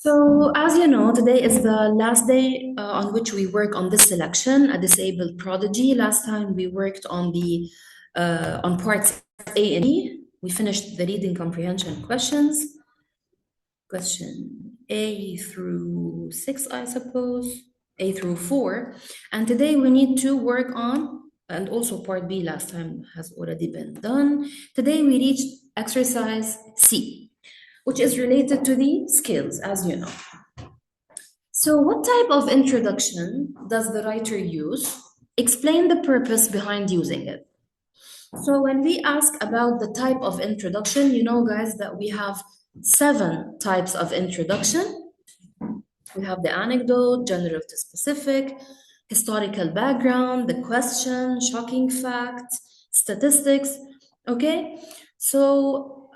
So, as you know, today is the last day on which we work on this selection, a disabled prodigy. Last time we worked on the on parts A and B. We finished the reading comprehension questions, question A through 6, I suppose, A through 4. And today we need to work on, and also part B last time has already been done. Today we reached exercise C, which is related to the skills, as you know. So, what type of introduction does the writer use? Explain the purpose behind using it. So, when we ask about the type of introduction, you know, guys, that we have 7 types of introduction. We have the anecdote, general to specific, historical background, the question, shocking facts, statistics. Okay, so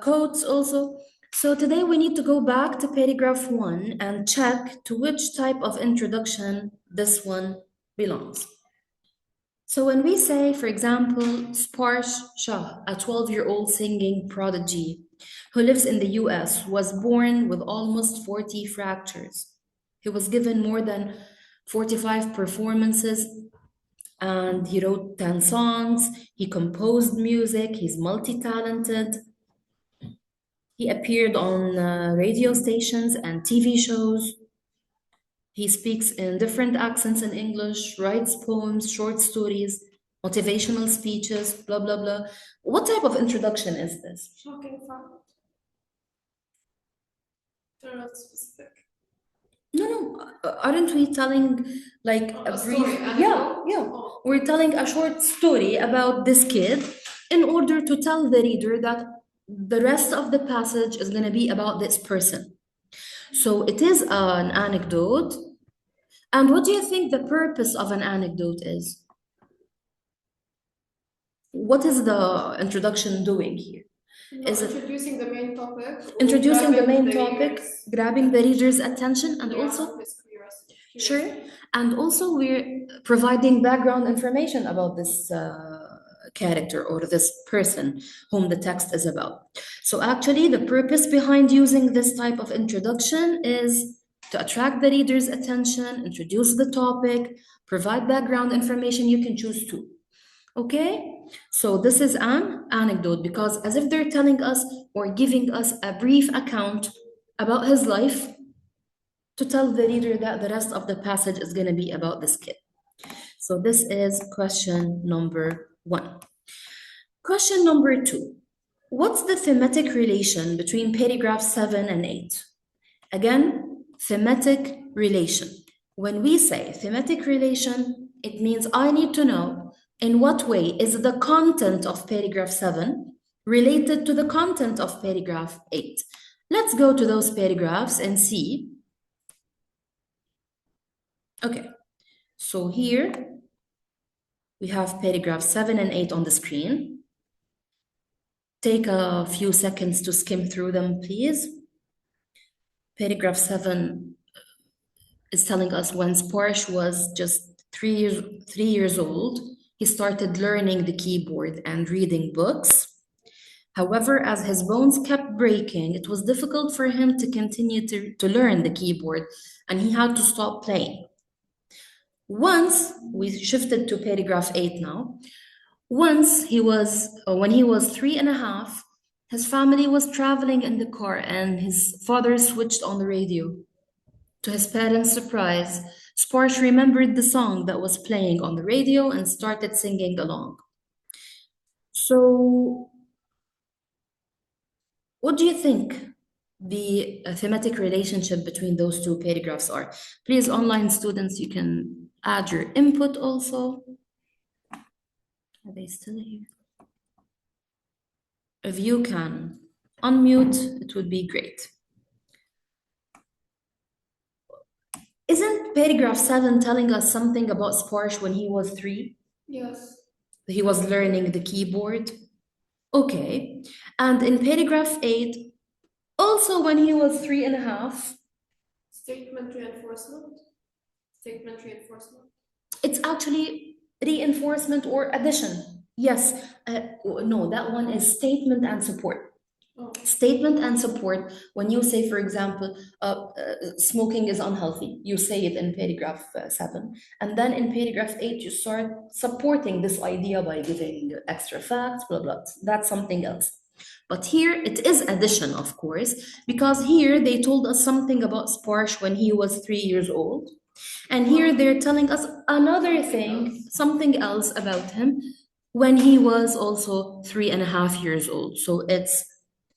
quotes also. So today we need to go back to paragraph 1 and check to which type of introduction this one belongs. So when we say, for example, Sparsh Shah, a 12-year-old singing prodigy who lives in the US, was born with almost 40 fractures. He was given more than 45 performances and he wrote 10 songs. He composed music. He's multi-talented. He appeared on radio stations and TV shows. He speaks in different accents in English, writes poems, short stories, motivational speeches, blah, blah, blah. What type of introduction is this? Shocking fact. They're not specific. No, aren't we telling like a brief? Story, Yeah. Oh. We're telling a short story about this kid in order to tell the reader that the rest of the passage is going to be about this person. So it is an anecdote. And what do you think the purpose of an anecdote is? What is the introduction doing here? Is it introducing the main topic? introducing the main grabbing topic, reader's grabbing the reader's attention, and Yeah, also his curiosity. sure, and also we're providing background information about this character or this person whom the text is about. So actually, the purpose behind using this type of introduction is to attract the reader's attention, introduce the topic, provide background information. You can choose to. Okay, so this is an anecdote because as if they're telling us or giving us a brief account about his life to tell the reader that the rest of the passage is going to be about this kid. So this is question number 1. Question number 2. What's the thematic relation between paragraph 7 and 8? Again, thematic relation. When we say thematic relation, it means I need to know in what way is the content of paragraph 7 related to the content of paragraph 8. Let's go to those paragraphs and see. Okay, so here we have paragraph 7 and 8 on the screen. Take a few seconds to skim through them, please. Paragraph 7 is telling us when Sparsh was just 3 years old, he started learning the keyboard and reading books. However, as his bones kept breaking, it was difficult for him to continue to learn the keyboard, and he had to stop playing. Once, we shifted to paragraph 8 now. Once when he was 3.5, his family was traveling in the car and his father switched on the radio. To his parents' surprise, Sparsh remembered the song that was playing on the radio and started singing along. So, what do you think the thematic relationship between those two paragraphs are? Please, online students, you can add your input also. Are they still here? If you can unmute, it would be great. Isn't paragraph 7 telling us something about Sparsh when he was 3? Yes. He was learning the keyboard. Okay. And in paragraph 8, also when he was 3.5. Statement reinforcement. Statement reinforcement. It's actually reinforcement or addition. Yes. No, that one is statement and support. Oh. statement and support. When you say, for example, smoking is unhealthy, you say it in paragraph 7. And then in paragraph 8, you start supporting this idea by giving extra facts, blah, blah. That's something else. But here it is addition, of course, because here they told us something about Sparsh when he was 3 years old. And here they're telling us another thing, something else about him when he was also 3.5 years old. So it's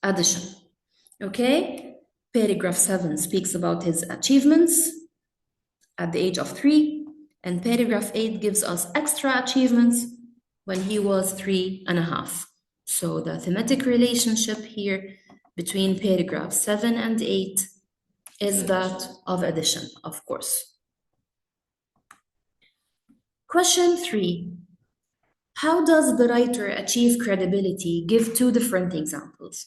addition. Okay? Paragraph 7 speaks about his achievements at the age of 3, and paragraph 8 gives us extra achievements when he was 3.5. So the thematic relationship here between paragraph 7 and 8 is that of addition, of course. Question 3. How does the writer achieve credibility? Give 2 different examples.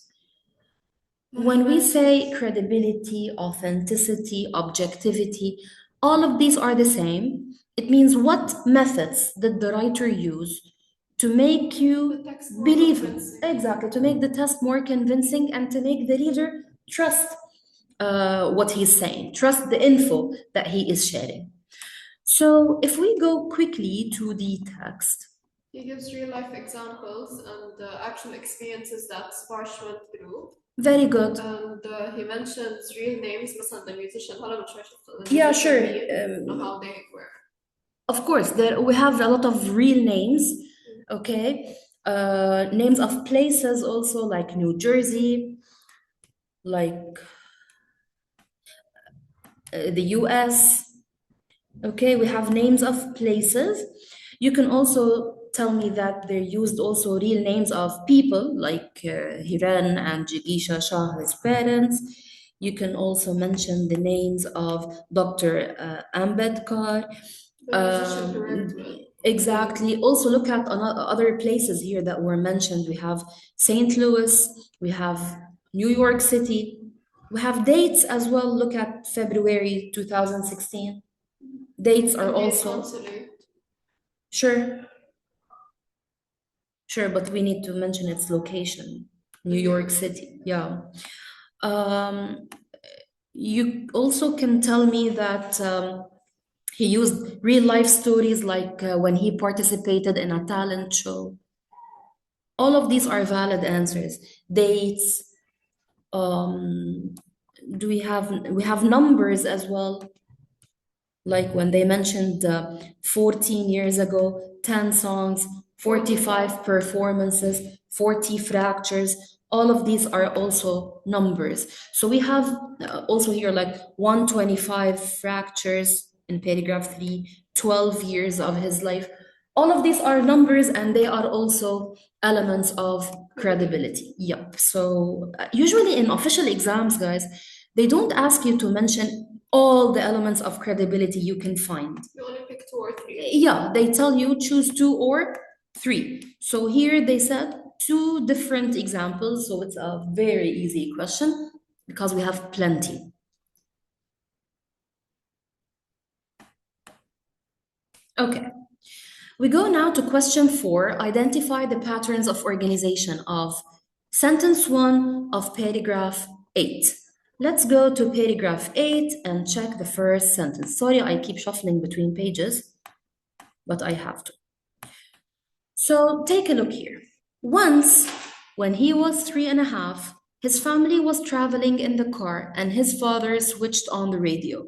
When we say credibility, authenticity, objectivity, all of these are the same. It means what methods did the writer use to make you believe it? Exactly, to make the text more convincing and to make the reader trust what he's saying, trust the info that he is sharing. So if we go quickly to the text, he gives real life examples and actual experiences that Sparsh went through. Very good. And he mentions real names, مثلا the musician. هلا مش عارفة Yeah, sure. how they were. Of course, we have a lot of real names, okay? Names of places also, like New Jersey, like the US. Okay, we have names of places. You can also tell me that they used also real names of people, like Hiran and Jigisha Shah, his parents. You can also mention the names of Dr. Ambedkar. Exactly. Also look at other places here that were mentioned. We have St. Louis, we have New York City, we have dates as well. Look at February 2016. Dates are also sure, but we need to mention its location, New York City. Yeah. You also can tell me that he used real life stories, like when he participated in a talent show. All of these are valid answers. Dates. Do we have numbers as well? Like when they mentioned 14 years ago, 10 songs, 45 performances, 40 fractures. All of these are also numbers. So we have also here like 125 fractures in paragraph 3, 12 years of his life. All of these are numbers and they are also elements of credibility. Yep. So usually in official exams, guys, they don't ask you to mention all the elements of credibility you can find. You only pick 2 or 3. Yeah, they tell you choose 2 or 3. So here they said 2 different examples. So it's a very easy question because we have plenty. Okay. We go now to question 4. Identify the patterns of organization of sentence 1 of paragraph 8. Let's go to paragraph 8 and check the first sentence. Sorry, I keep shuffling between pages, but I have to. So take a look here. Once, when he was 3.5, his family was traveling in the car and his father switched on the radio.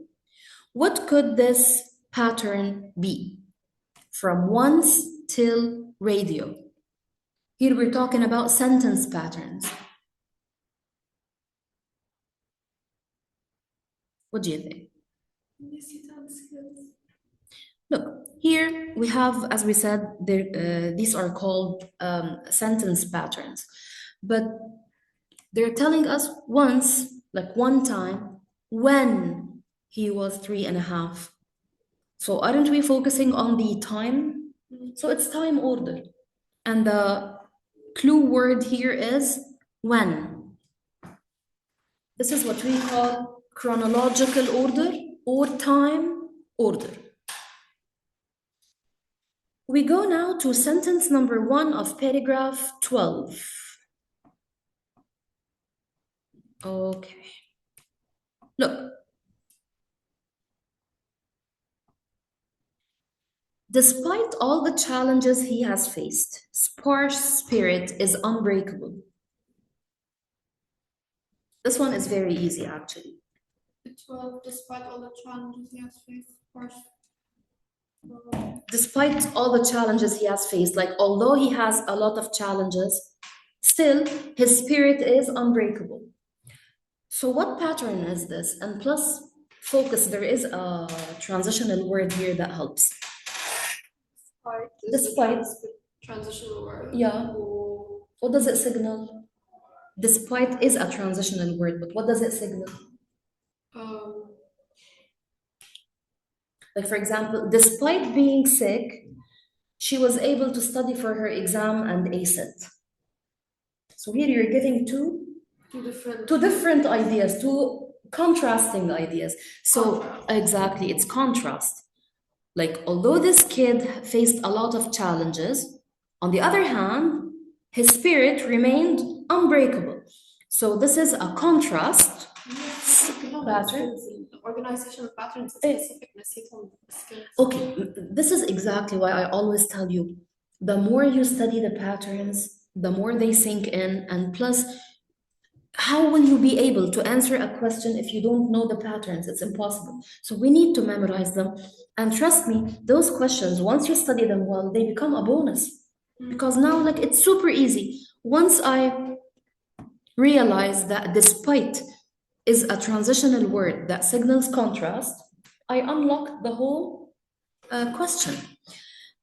What could this pattern be? From once till radio. Here we're talking about sentence patterns. What do you think? Look, here we have, as we said, these are called sentence patterns. But they're telling us once, like one time, when he was 3.5. So aren't we focusing on the time? So it's time order. And the clue word here is when. This is what we call chronological order or time order. We go now to sentence number 1 of paragraph 12. Okay. Look, despite all the challenges he has faced, Sparsh's spirit is unbreakable. This one is very easy, actually. 12, despite all the challenges he has faced, Sparsh. Despite all the challenges he has faced, like although he has a lot of challenges, still his spirit is unbreakable. So what pattern is this? And plus, focus, there is a transitional word here that helps. Despite. Transitional word. Yeah. What does it signal? Despite is a transitional word, but what does it signal? Like, for example, despite being sick, she was able to study for her exam and ace it. So here you're giving two different ideas, two contrasting ideas. So exactly, it's contrast. Like, although this kid faced a lot of challenges, on the other hand, his spirit remained unbreakable. So this is a contrast pattern. Organizational patterns and specificness. Okay, this is exactly why I always tell you, the more you study the patterns, the more they sink in, and plus, how will you be able to answer a question if you don't know the patterns? It's impossible. So we need to memorize them. And trust me, those questions, once you study them well, they become a bonus. Because now, like, it's super easy. Once I realize that despite is a transitional word that signals contrast, I unlock the whole question.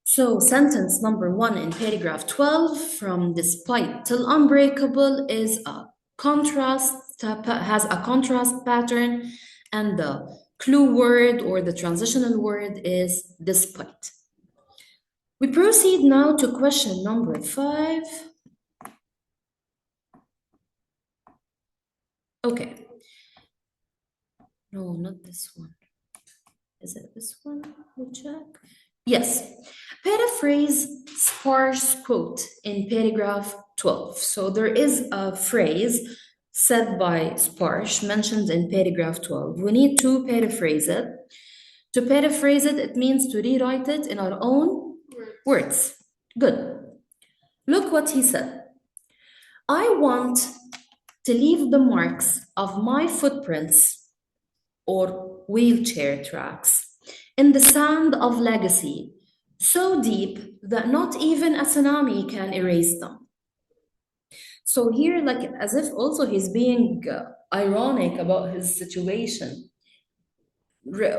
So sentence number 1 in paragraph 12, from despite till unbreakable, is a contrast, has a contrast pattern, and the clue word or the transitional word is despite. We proceed now to question number 5. Okay. No, not this one. Is it this one? We'll check. Yes. Paraphrase Sparsh's quote in paragraph 12. So there is a phrase said by Sparsh mentioned in paragraph 12. We need to paraphrase it. To paraphrase it, it means to rewrite it in our own words. Good. Look what he said. I want to leave the marks of my footprints or wheelchair tracks in the sand of legacy, so deep that not even a tsunami can erase them. So here, like, as if also he's being ironic about his situation.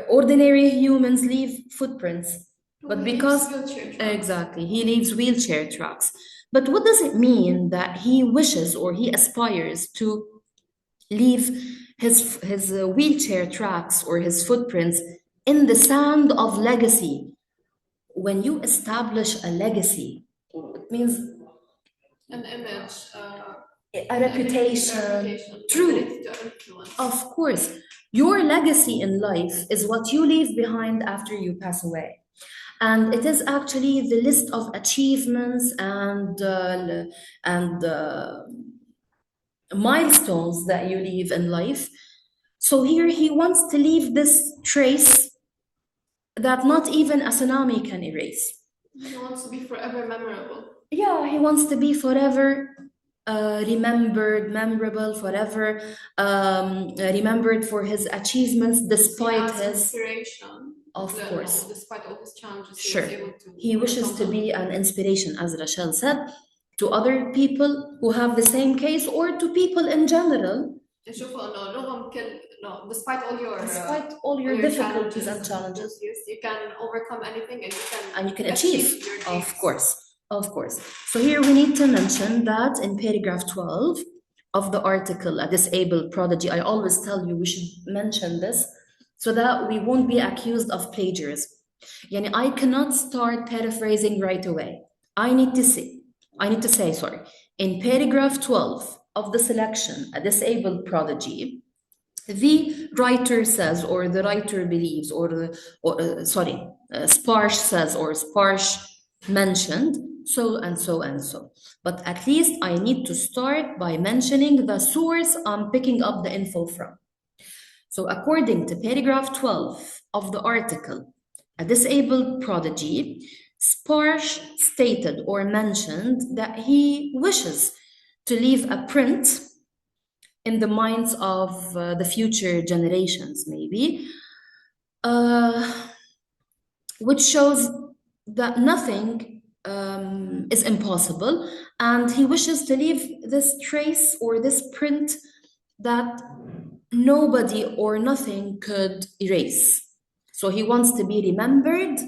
Ordinary humans leave footprints, but because exactly, he leaves wheelchair tracks. But what does it mean that he wishes or he aspires to leave his wheelchair tracks or his footprints in the sand of legacy? When you establish a legacy, it means an image, a reputation. True. Of course, your legacy in life is what you leave behind after you pass away. And it is actually the list of achievements and milestones that you leave in life. So here he wants to leave this trace that not even a tsunami can erase. He wants to be forever memorable. Yeah, he wants to be forever remembered, memorable, forever remembered for his achievements despite his inspiration. Of course. Despite all his challenges, sure. He was able to he wishes to be an inspiration, as Rachel said, to other people who have the same case or to people in general. Despite all your difficulties and challenges, you can overcome anything and you can achieve. Of course. So here we need to mention that in paragraph 12 of the article, A Disabled Prodigy, I always tell you we should mention this so that we won't be accused of plagiarism. Yani, I cannot start paraphrasing right away. I need to say, in paragraph 12 of the selection, A Disabled Prodigy, the writer says, or the writer believes, Sparsh says, or Sparsh mentioned, so and so and so. But at least I need to start by mentioning the source I'm picking up the info from. So according to paragraph 12 of the article, a disabled prodigy, Sparsh stated or mentioned that he wishes to leave a print in the minds of the future generations, maybe, uh, which shows that nothing is impossible, and he wishes to leave this trace or this print that nobody or nothing could erase. So he wants to be remembered,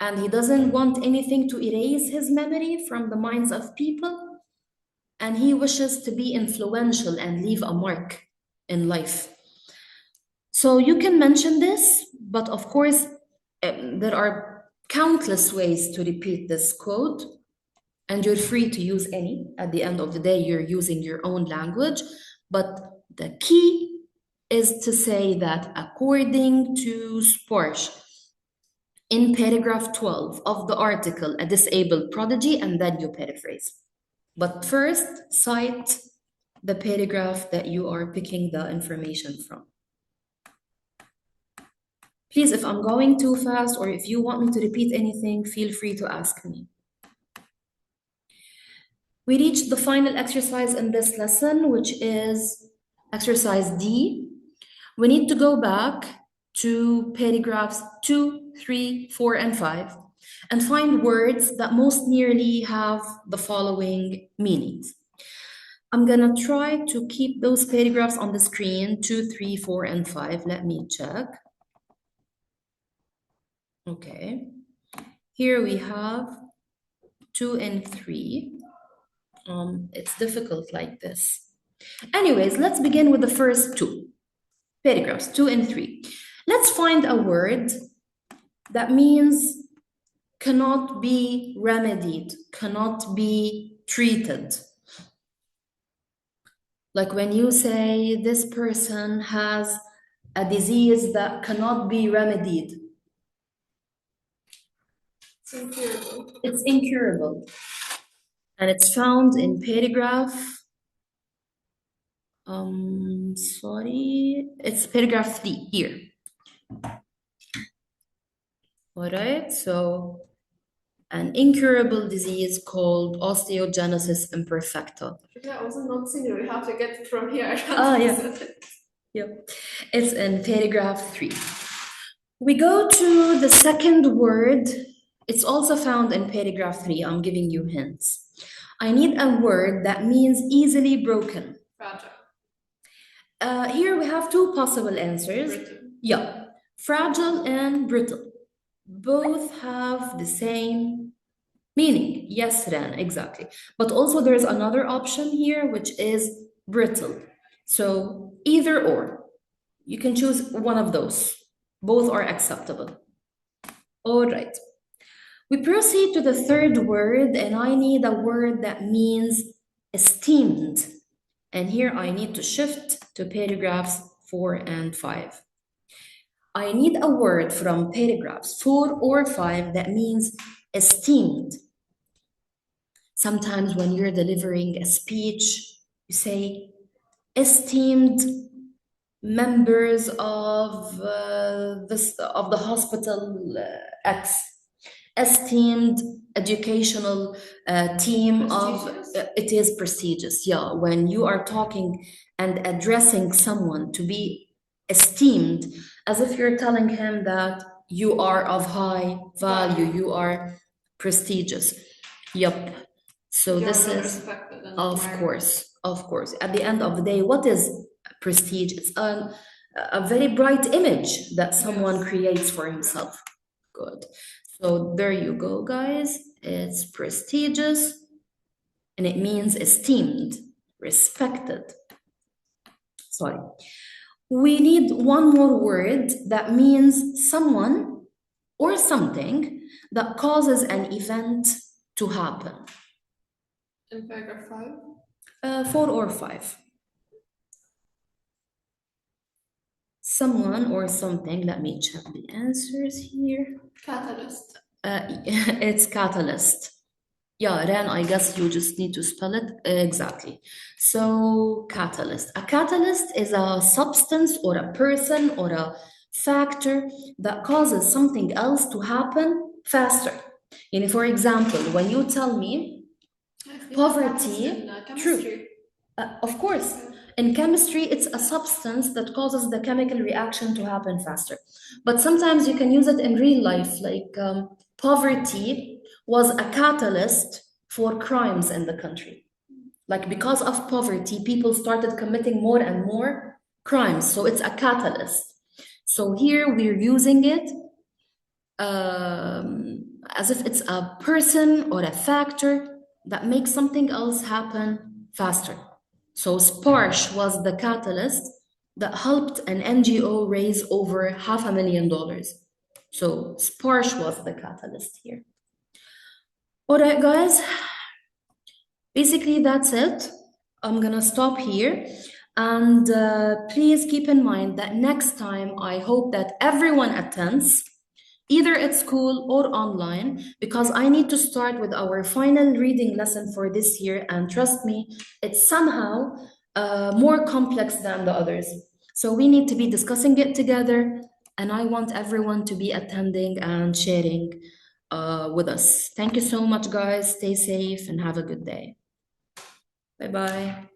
and he doesn't want anything to erase his memory from the minds of people, and he wishes to be influential and leave a mark in life. So you can mention this, but of course, there are countless ways to repeat this quote, and you're free to use any. At the end of the day, you're using your own language, but the key is to say that according to Sporsh, in paragraph 12 of the article, a disabled prodigy, and then you paraphrase. But first, cite the paragraph that you are picking the information from. Please, if I'm going too fast or if you want me to repeat anything, feel free to ask me. We reached the final exercise in this lesson, which is exercise D. We need to go back to paragraphs 2, 3, 4, and 5 and find words that most nearly have the following meanings. I'm gonna try to keep those paragraphs on the screen, 2, 3, 4, and 5. Let me check. Okay. Here we have 2 and 3. It's difficult like this. Anyways, let's begin with the first two paragraphs, 2 and 3. Let's find a word that means cannot be remedied, cannot be treated. Like when you say this person has a disease that cannot be remedied. It's incurable. It's incurable. And it's found in paragraph, it's paragraph 3 here. All right, so an incurable disease called osteogenesis imperfecta. Yeah, I wasn't noticing you. We have to get it from here. Yeah. Yep. It's in paragraph 3. We go to the second word. It's also found in paragraph 3. I'm giving you hints. I need a word that means easily broken. Fragile. Here we have two possible answers. Brittle. Yeah, fragile and brittle. Both have the same meaning. Yes, Ran, exactly. But also there's another option here, which is brittle. So either or. You can choose one of those. Both are acceptable. All right. We proceed to the third word, and I need a word that means esteemed. And here I need to shift to paragraphs 4 and 5. I need a word from paragraphs 4 or 5 that means esteemed. Sometimes when you're delivering a speech, you say, esteemed members of the hospital X, esteemed educational team of it is prestigious. Yeah, when you are talking and addressing someone to be esteemed, as if you're telling him that you are of high value, you are prestigious. Yep. So this is, of course. At the end of the day, what is prestige? It's a very bright image that someone creates for himself. Good. So there you go, guys. It's prestigious and it means esteemed, respected. Sorry. We need one more word that means someone or something that causes an event to happen. In paragraph 5? 4 or 5. Someone or something. Let me check the answers here. Catalyst. It's catalyst. Yeah, Ren, I guess you just need to spell it exactly. So, catalyst. A catalyst is a substance or a person or a factor that causes something else to happen faster. For example, when you tell me Yes, we have that in poverty, true. chemistry. Of course, Okay. in chemistry, it's a substance that causes the chemical reaction to happen faster. But sometimes you can use it in real life, like poverty was a catalyst for crimes in the country. Like because of poverty, people started committing more and more crimes. So it's a catalyst. So here we're using it as if it's a person or a factor that makes something else happen faster. So Sparsh was the catalyst that helped an NGO raise over $500,000. So Sparsh was the catalyst here. All right, guys, basically that's it. I'm gonna stop here. And please keep in mind that next time I hope that everyone attends either at school or online, because I need to start with our final reading lesson for this year. And trust me, it's somehow more complex than the others. So we need to be discussing it together. And I want everyone to be attending and sharing with us. Thank you so much, guys. Stay safe and have a good day. Bye bye.